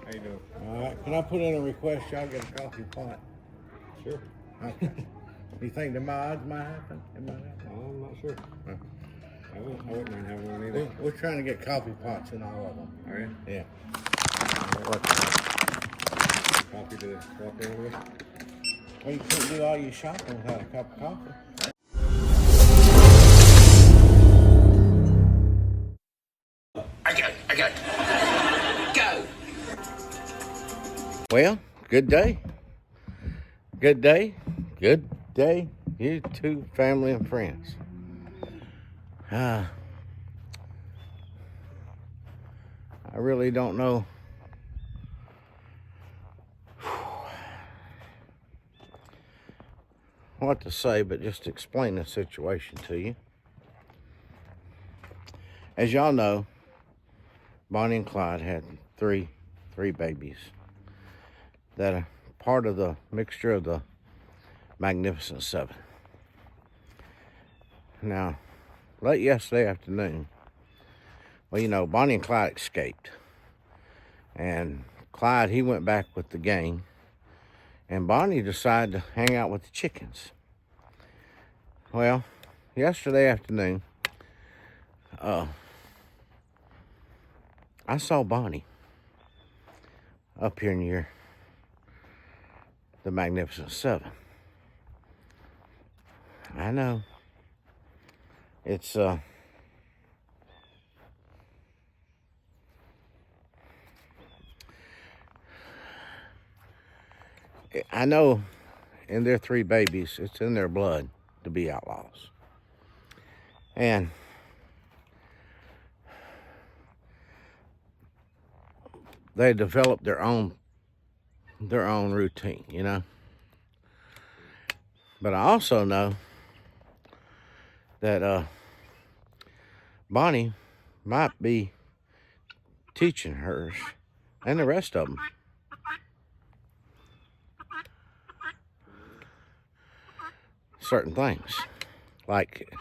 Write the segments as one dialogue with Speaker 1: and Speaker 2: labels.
Speaker 1: How you doing?
Speaker 2: All right. Can I put in a request? Y'all get a coffee pot.
Speaker 1: Sure.
Speaker 2: Okay. You think the odds might happen? It might happen.
Speaker 1: I'm not sure.
Speaker 2: Huh.
Speaker 1: I wouldn't mind having one either.
Speaker 2: We're trying to get coffee pots in all of them.
Speaker 1: Are you?
Speaker 2: Yeah.
Speaker 1: Coffee to walk in with?
Speaker 2: Well, you couldn't do all your shopping without a cup of coffee.
Speaker 3: I got it. Go.
Speaker 2: Well, good day. Good day. Good day. You too, family and friends. I really don't know what to say, but just explain the situation to you. As y'all know, Bonnie and Clyde had three babies that are part of the mixture of the Magnificent Seven. Now, late yesterday afternoon, well, you know, Bonnie and Clyde escaped. And Clyde, he went back with the gang. And Bonnie decided to hang out with the chickens. Well, yesterday afternoon, I saw Bonnie up here near the Magnificent Seven. I know. It's, I know in their three babies, it's in their blood to be outlaws. And they developed their own routine, you know. But I also know that Bonnie might be teaching hers and the rest of them certain things, like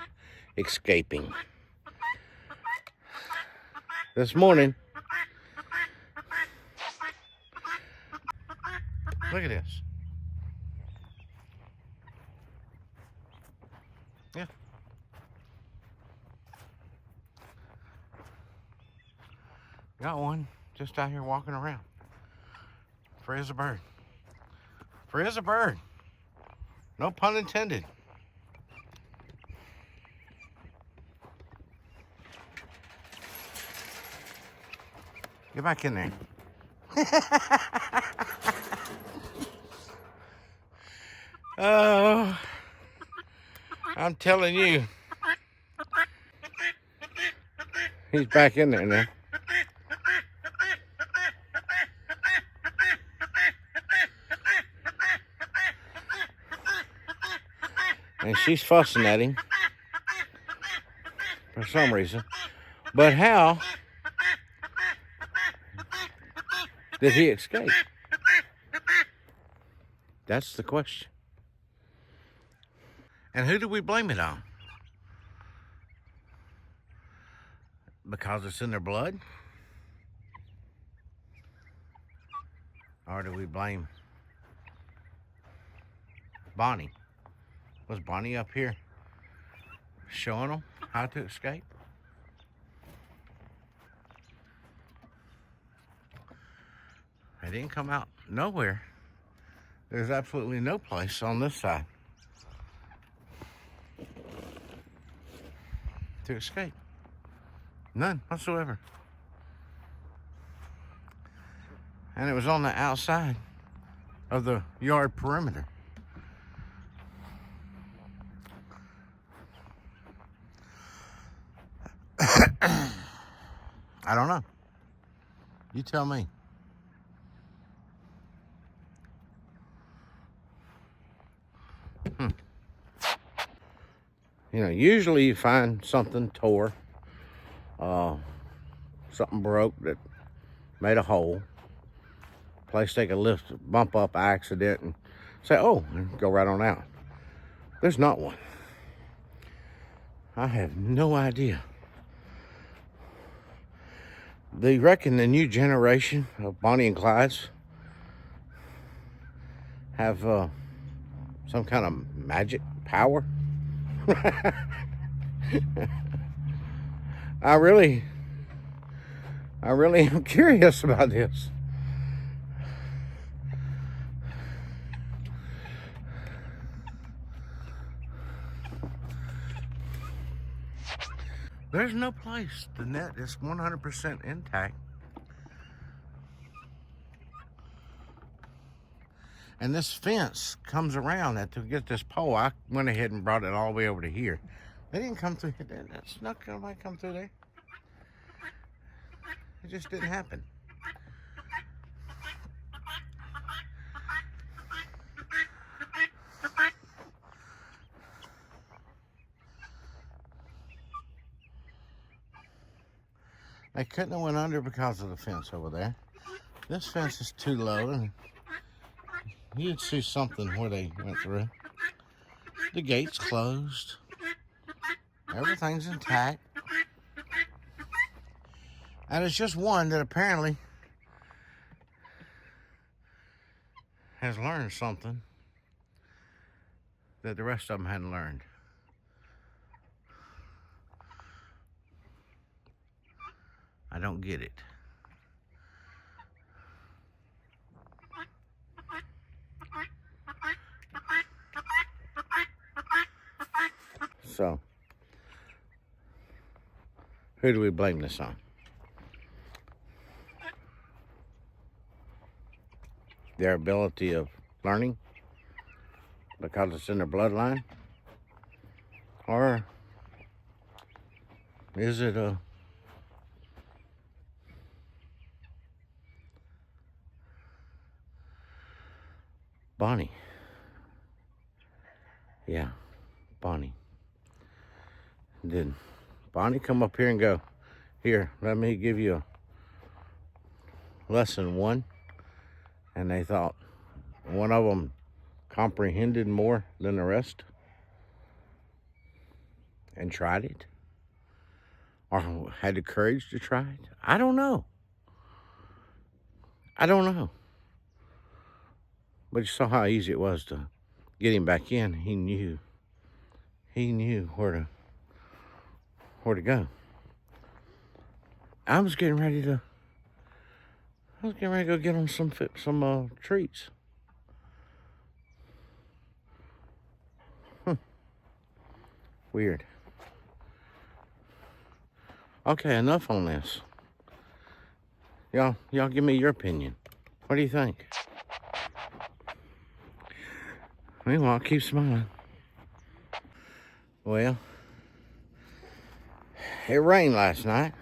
Speaker 2: escaping. This morning, look at this. Yeah. Got one just out here walking around. Free as a bird. Free as a bird. No pun intended. Get back in there. Oh, I'm telling you. He's back in there now. And she's fussing at him for some reason. But how did he escape? That's the question. And who do we blame it on? Because it's in their blood? Or do we blame Bonnie? Was Bonnie up here showing them how to escape? They didn't come out nowhere. There's absolutely no place on this side to escape. None whatsoever. And it was on the outside of the yard perimeter. I don't know. You tell me. You know, usually you find something tore, something broke that made a hole. Place they could lift, bump up accident and say, oh, and go right on out. There's not one. I have no idea. They reckon the new generation of Bonnie and Clydes have some kind of magic power. I really am curious about this. There's no place. The net is 100% intact. And this fence comes around that to get this pole. I went ahead and brought it all the way over to here. They didn't come through. That's not going to come through there. It just didn't happen. They couldn't have went under because of the fence over there. This fence is too low, and you'd see something where they went through. The gate's closed. Everything's intact. And it's just one that apparently has learned something that the rest of them hadn't learned. I don't get it. So, who do we blame this on? Their ability of learning because it's in their bloodline? Or is it a Bonnie? Yeah, Bonnie. Did Bonnie come up here and go, here, let me give you a lesson one? And they thought one of them comprehended more than the rest and tried it? Or had the courage to try it? I don't know. But you saw how easy it was to get him back in. He knew where to go. I was getting ready to go get him some treats. Weird. Okay, enough on this. Y'all give me your opinion. What do you think? Meanwhile, keep smiling. Well, it rained last night.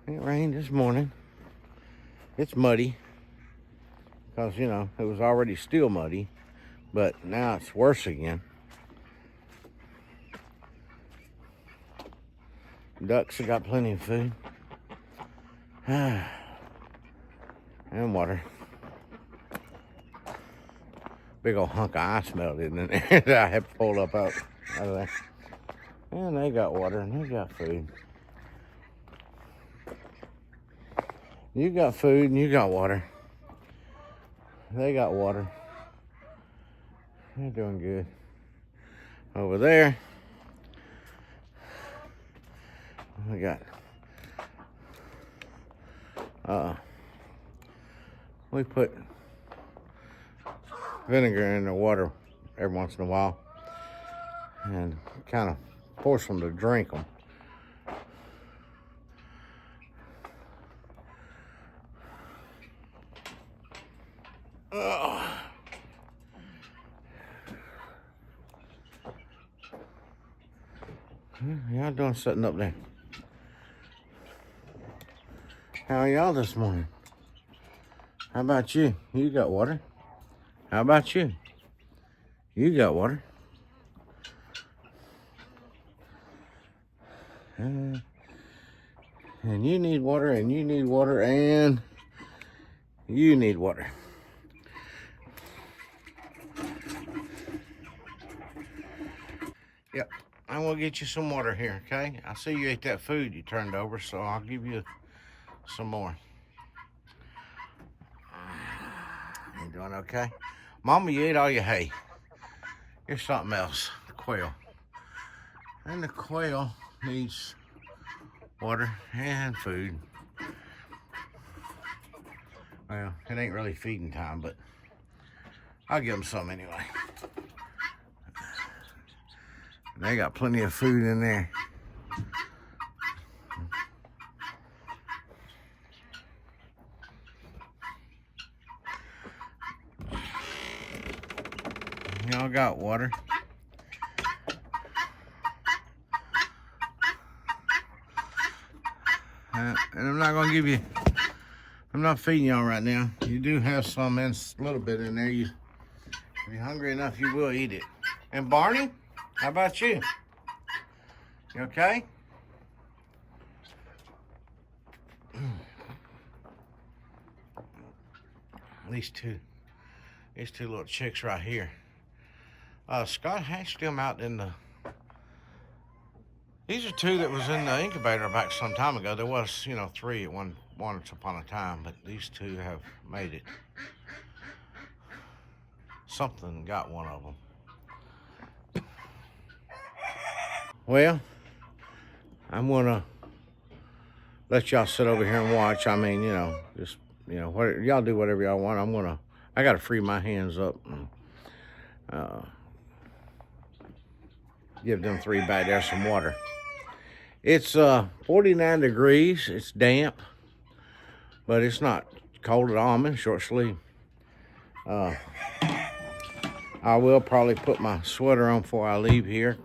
Speaker 2: It rained this morning. It's muddy because, it was already still muddy, but now it's worse again. Ducks have got plenty of food. And water. Big old hunk of ice melted in there that I had to pull up out of there. And they got water and they got food. You got food and you got water. They got water. They're doing good. Over there, we got we put vinegar in the water every once in a while and kind of force them to drink them. Y'all doing something up there? How are y'all this morning? How about you? You got water? How about you? You got water? And you need water, and you need water, and you need water. Yep, I'm gonna get you some water here, okay? I see you ate that food you turned over, so I'll give you some more. You doing okay? Mama, you ate all your hay. Here's something else. The quail. And the quail needs water and food. Well, it ain't really feeding time, but I'll give them some anyway. They got plenty of food in there. Y'all got water. And I'm not gonna give you, I'm not feeding y'all right now. You do have some, a little bit in there. If you're hungry enough, you will eat it. And Barney, how about you? You okay? These two little chicks right here. Scott hatched them out in the, these are two that was in the incubator back some time ago. There was, you know, three at once upon a time, but these two have made it. Something got one of them. Well, I'm gonna let y'all sit over here and watch. I mean, you know, just, you know, what y'all do whatever y'all want. I gotta free my hands up and give them three back there some water. It's 49 degrees. It's damp, but it's not cold at all. I'm in short sleeve. I will probably put my sweater on before I leave here.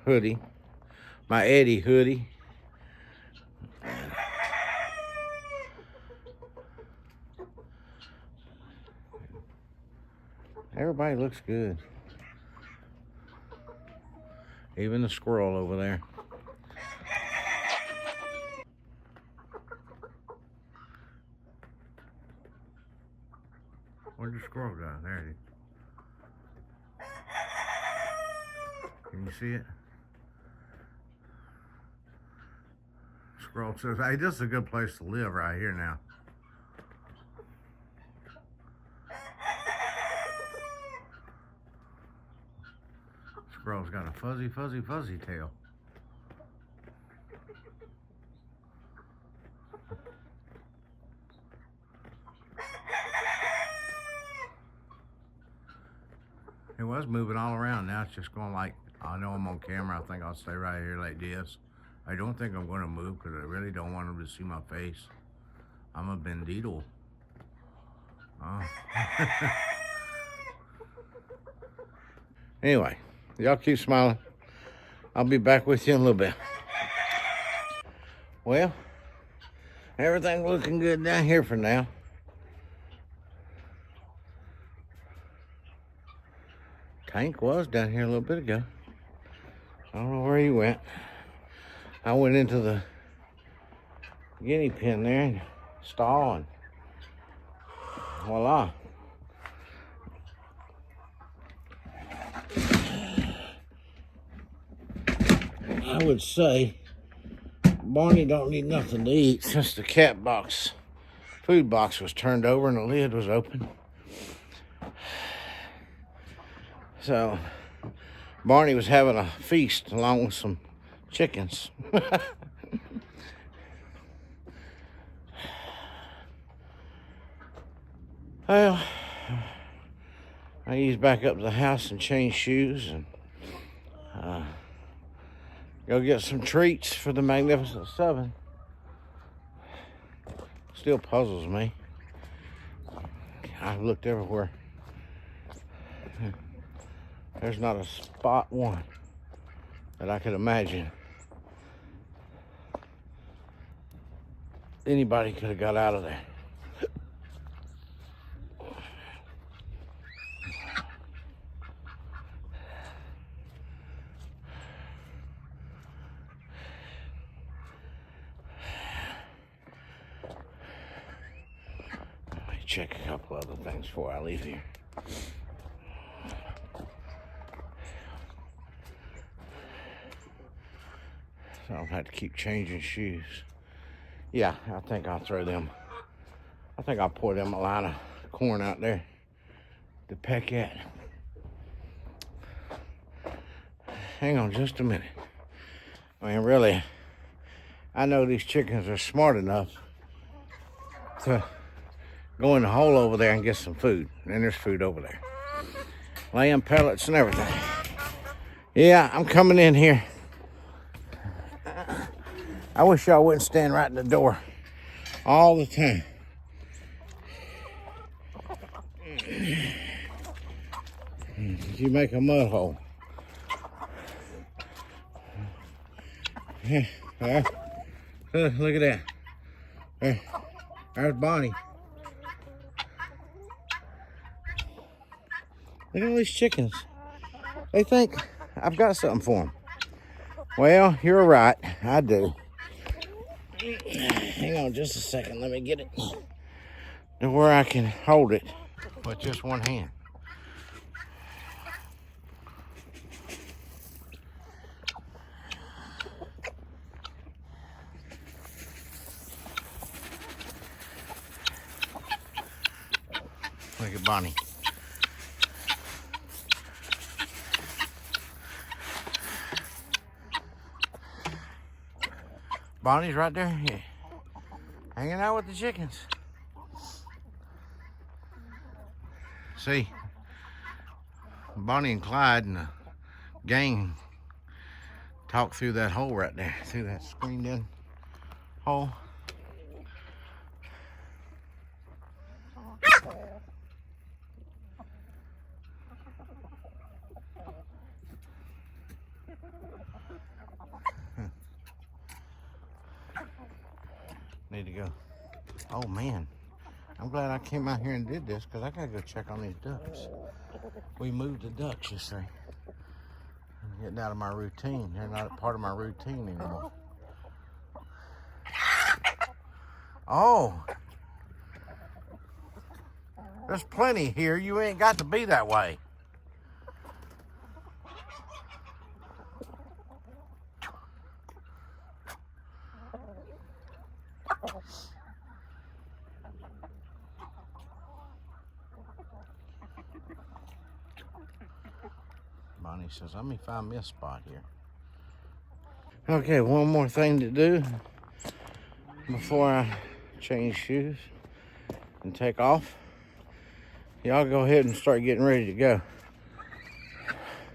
Speaker 2: Hoodie, my Eddie hoodie. Everybody looks good. Even the squirrel over there. Where'd the squirrel go? There it is. Can you see it? Squirrel says, hey, this is a good place to live right here now. Squirrel's got a fuzzy, fuzzy, fuzzy tail. It was moving all around. Now it's just going like, I know I'm on camera. I think I'll stay right here like this. I don't think I'm going to move because I really don't want them to see my face. I'm a bandito. Anyway, y'all keep smiling. I'll be back with you in a little bit. Well, everything looking good down here for now. Tank was down here a little bit ago. I don't know where he went. I went into the guinea pen there and stall, and voila. I would say Barney don't need nothing to eat since the cat box, food box was turned over and the lid was open. So Barney was having a feast along with some chickens. Well, I ease back up to the house and change shoes and go get some treats for the Magnificent Seven. Still puzzles me. I've looked everywhere. There's not a spot one that I could imagine anybody could have got out of there. Let me check a couple other things before I leave here. So I don't have to keep changing shoes. Yeah, I think I'll throw them. I think I'll pour them a line of corn out there to peck at. Hang on just a minute. I mean, really, I know these chickens are smart enough to go in the hole over there and get some food. And there's food over there. Laying pellets and everything. Yeah, I'm coming in here. I wish y'all wouldn't stand right in the door all the time. You make a mud hole. Yeah, look at that. There's Bonnie. Look at all these chickens. They think I've got something for them. Well, you're right. I do. Hang on just a second. Let me get it to where I can hold it with just one hand. Look at Bonnie. Bonnie's right there, yeah, hanging out with the chickens. See, Bonnie and Clyde and the gang talked through that hole right there, through that screened in hole. Need to go. Oh man, I'm glad I came out here and did this because I gotta go check on these ducks. We moved the ducks, you see. I'm getting out of my routine. They're not a part of my routine anymore. Oh, there's plenty here. You ain't got to be that way. Bonnie says, let me find me a spot here. Okay, one more thing to do before I change shoes and take off. Y'all go ahead and start getting ready to go.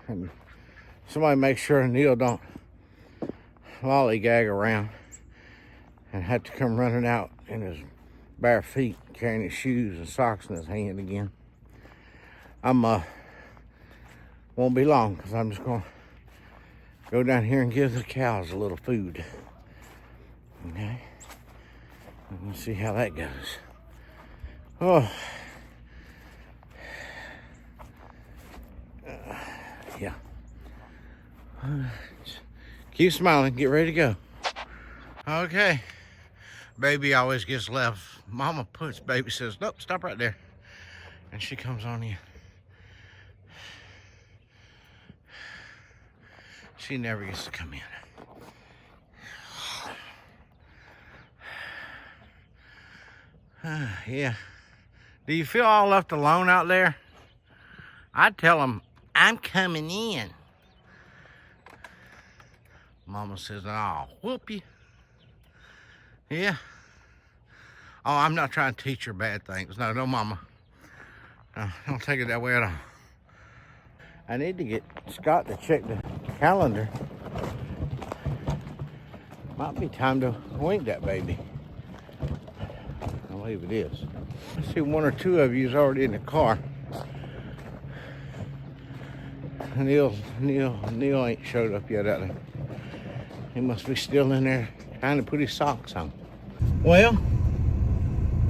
Speaker 2: And somebody make sure Neil don't lollygag around and have to come running out in his bare feet, carrying his shoes and socks in his hand again. Won't be long because I'm just going to go down here and give the cows a little food. Okay? And we'll see how that goes. Oh. Yeah. Keep smiling. Get ready to go. Okay. Baby always gets left. Mama puts, baby says, nope, stop right there. And she comes on in. She never gets to come in. Yeah. Do you feel all left alone out there? I'd tell them, I'm coming in. Mama says, I'll whoop you. Yeah. Oh, I'm not trying to teach her bad things. No, Mama. No, don't take it that way at all. I need to get Scott to check the calendar. Might be time to wing that baby. I believe it is. I see one or two of you is already in the car. Neil ain't showed up yet, out there. He must be still in there trying to put his socks on. Well,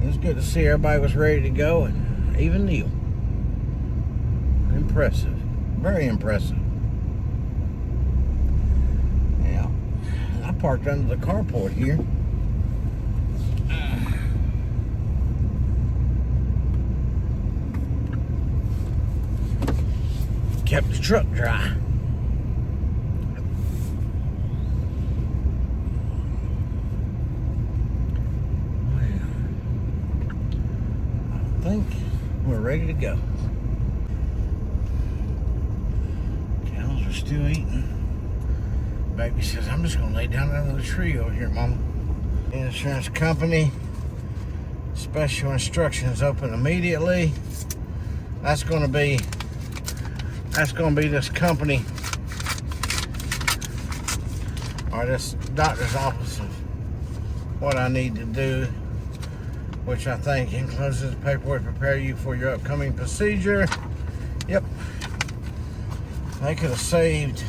Speaker 2: it was good to see everybody was ready to go, and even Neil. Impressive. Very impressive. Yeah. I parked under the carport here. Kept the truck dry. think we're ready to go. Cows are still eating. Baby says, I'm just gonna lay down under the tree over here, Mama. Insurance company, special instructions open immediately. That's gonna be this company or this doctor's office of what I need to do, which I think encloses paperwork to prepare you for your upcoming procedure. Yep. They could have saved.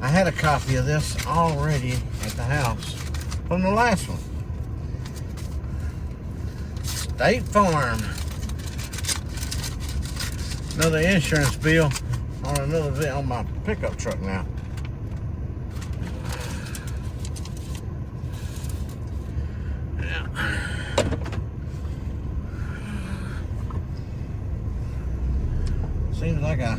Speaker 2: I had a copy of this already at the house from the last one. State Farm. Another insurance bill on my pickup truck now. Seems like I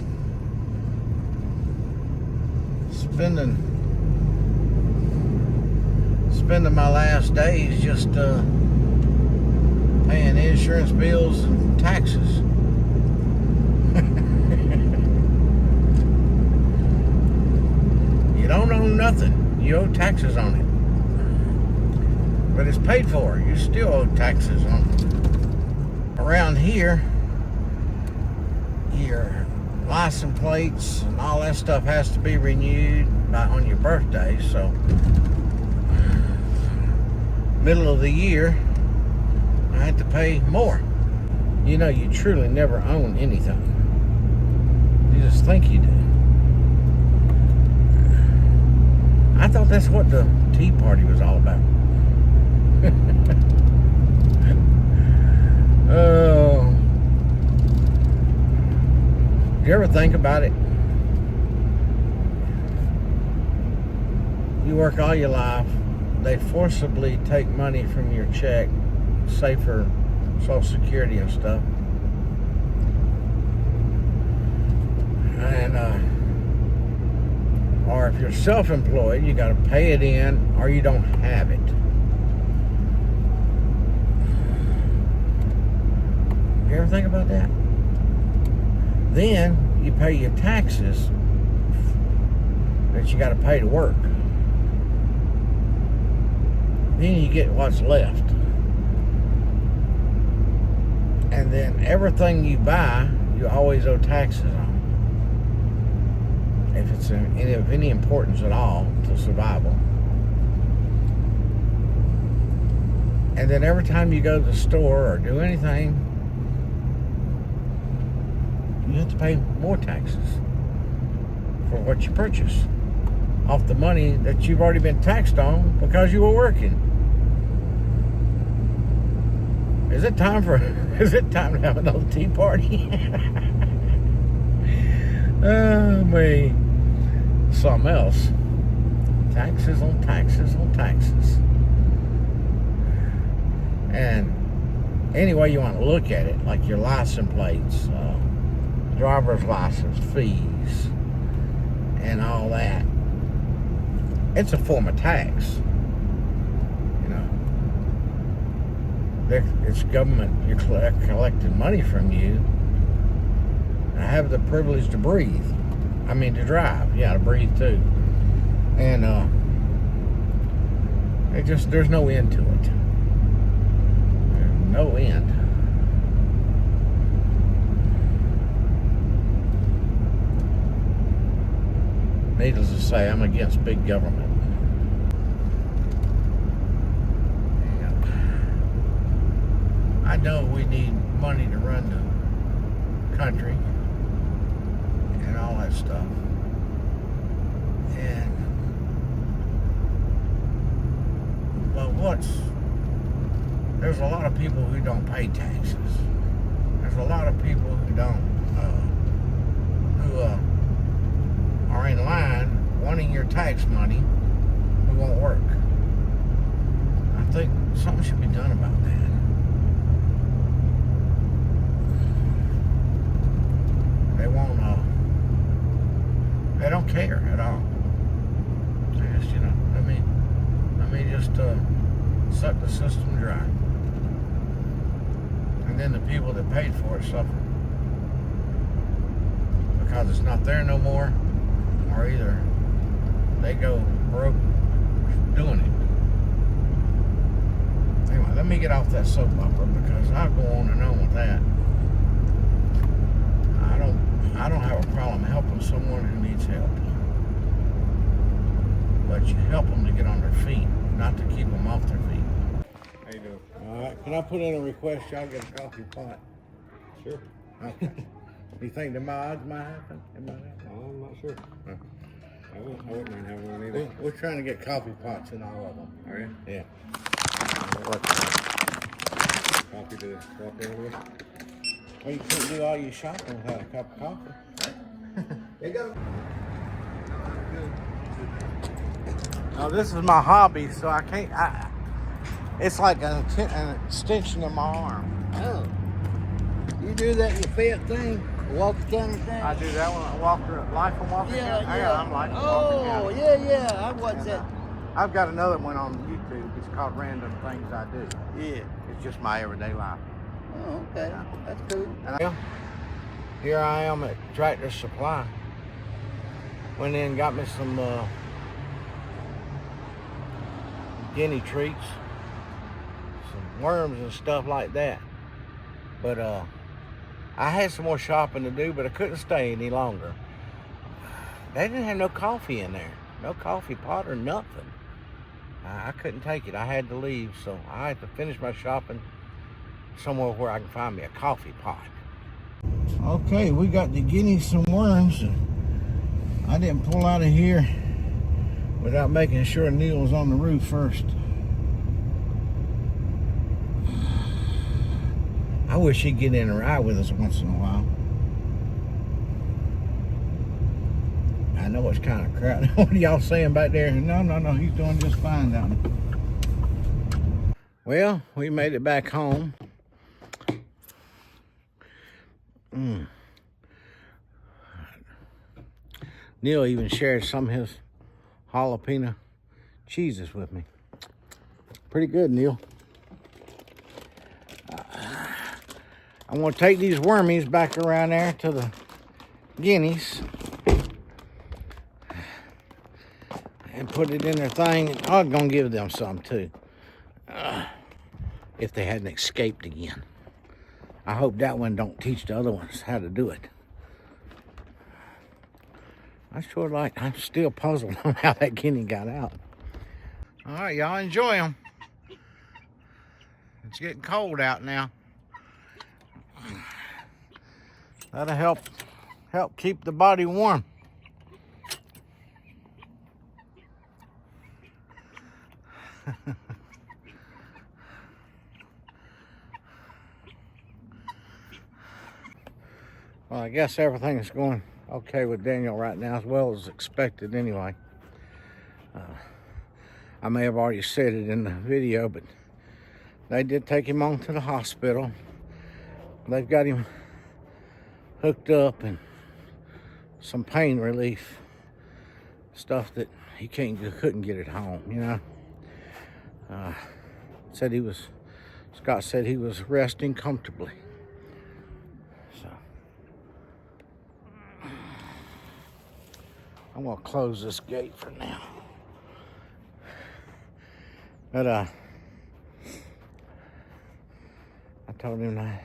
Speaker 2: spending my last days just paying insurance bills and taxes. You don't own nothing. You owe taxes on it. But it's paid for. You still owe taxes on it. Around here, your license plates and all that stuff has to be renewed on your birthday. So, middle of the year, I had to pay more. You know, you truly never own anything. You just think you do. I thought that's what the Tea Party was all about. Oh. Do you ever think about it? You work all your life, they forcibly take money from your check, say for Social Security and stuff. And, or if you're self-employed, you got to pay it in or you don't have it. You ever think about that? Then you pay your taxes that you got to pay to work. Then you get what's left. And then everything you buy, you always owe taxes on. If it's of any importance at all to survival. And then every time you go to the store or do anything, you have to pay more taxes for what you purchase off the money that you've already been taxed on because you were working. Is it time to have another tea party? Oh, man. Something else. Taxes on taxes on taxes. And any way you want to look at it, like your license plates, driver's license fees, and all that, it's a form of tax. You know, it's government. You're collecting money from you. I have the privilege to breathe. I mean, to drive. Yeah, to breathe too. And there's no end to it. There's no end. Needless to say, I'm against big government. Yeah. I know we need money to run the country and all that stuff. But there's a lot of people who don't pay taxes. There's a lot of people who don't, are in line wanting your tax money who won't work. I think something should be done about that. They don't care at all. They just, let me just suck the system dry. And then the people that paid for it suffer. Because it's not there no more, or either they go broke doing it. Anyway, let me get off that soap opera because I'll go on and on with that. I don't have a problem helping someone who needs help. But you help them to get on their feet, not to keep them off their feet.
Speaker 1: How you doing?
Speaker 2: All right, can I put in a request y'all get a coffee pot?
Speaker 1: Sure.
Speaker 2: Okay. You think the odds might happen? It might happen.
Speaker 1: I'm not sure.
Speaker 2: Huh.
Speaker 1: I wouldn't mind having one either.
Speaker 2: We're trying to get coffee pots in all of them.
Speaker 1: Are you?
Speaker 2: Yeah.
Speaker 1: Coffee to walk over with?
Speaker 2: Well, you couldn't do all your shopping without a cup of coffee.
Speaker 4: There you go.
Speaker 2: Now, this is my hobby, so I can't. It's like an extension of my arm.
Speaker 4: Oh. You do that in your favorite thing? Walker County thing?
Speaker 2: I do that one. Walker, Life and Walker.
Speaker 4: Yeah,
Speaker 2: County.
Speaker 4: yeah.
Speaker 2: I'm Life and Walker
Speaker 4: Oh,
Speaker 2: County.
Speaker 4: yeah. I watched that.
Speaker 2: I've got another one on YouTube. It's called Random Things I Do.
Speaker 4: Yeah.
Speaker 2: It's just my everyday life.
Speaker 4: Oh, okay. That's cool.
Speaker 2: And here I am at Tractor Supply. Went in and got me some guinea treats, some worms and stuff like that. But I had some more shopping to do, but I couldn't stay any longer. They didn't have no coffee in there, no coffee pot or nothing. I couldn't take it. I had to leave, so I had to finish my shopping somewhere where I can find me a coffee pot. Okay, we got the guineas some worms. I didn't pull out of here without making sure Neil was on the roof first. I wish he'd get in and ride with us once in a while. I know it's kind of crowded. What are y'all saying back there? No, he's doing just fine down there. Well, we made it back home. Neil even shared some of his jalapeno cheeses with me. Pretty good, Neil. I'm going to take these wormies back around there to the guineas and put it in their thing. I'm going to give them some too, if they hadn't escaped again. I hope that one don't teach the other ones how to do it. I'm still puzzled on how that guinea got out. All right, y'all enjoy them. It's getting cold out now. That'll help keep the body warm. Well, I guess everything's going okay with Daniel right now, as well as expected anyway. I may have already said it in the video, but they did take him on to the hospital. They've got him hooked up and some pain relief, stuff that he couldn't get at home, you know. Scott said he was resting comfortably. So I'm gonna close this gate for now. But I told him that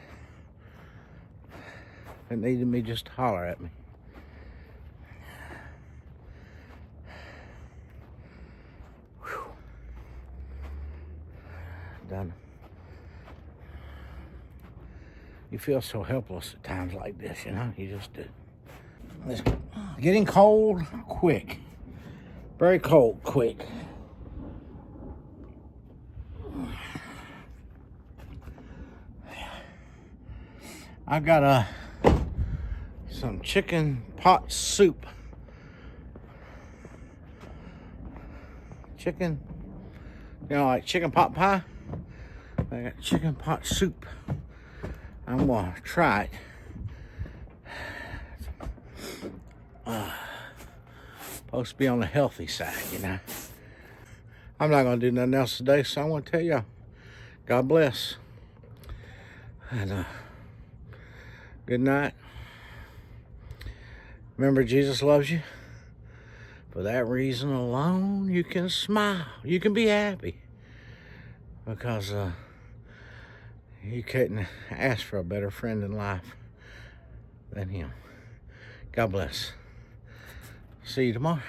Speaker 2: if it needed me, just holler at me. Whew. Done. You feel so helpless at times like this, you know? You just do. It's getting cold quick. Very cold quick. I got some chicken pot soup. Chicken, you know, like chicken pot pie. I got chicken pot soup. I'm gonna try it. Supposed to be on the healthy side, you know. I'm not gonna do nothing else today, so I want to tell y'all, God bless. And good night. Remember, Jesus loves you. For that reason alone, you can smile. You can be happy. Because you couldn't ask for a better friend in life than him. God bless. See you tomorrow.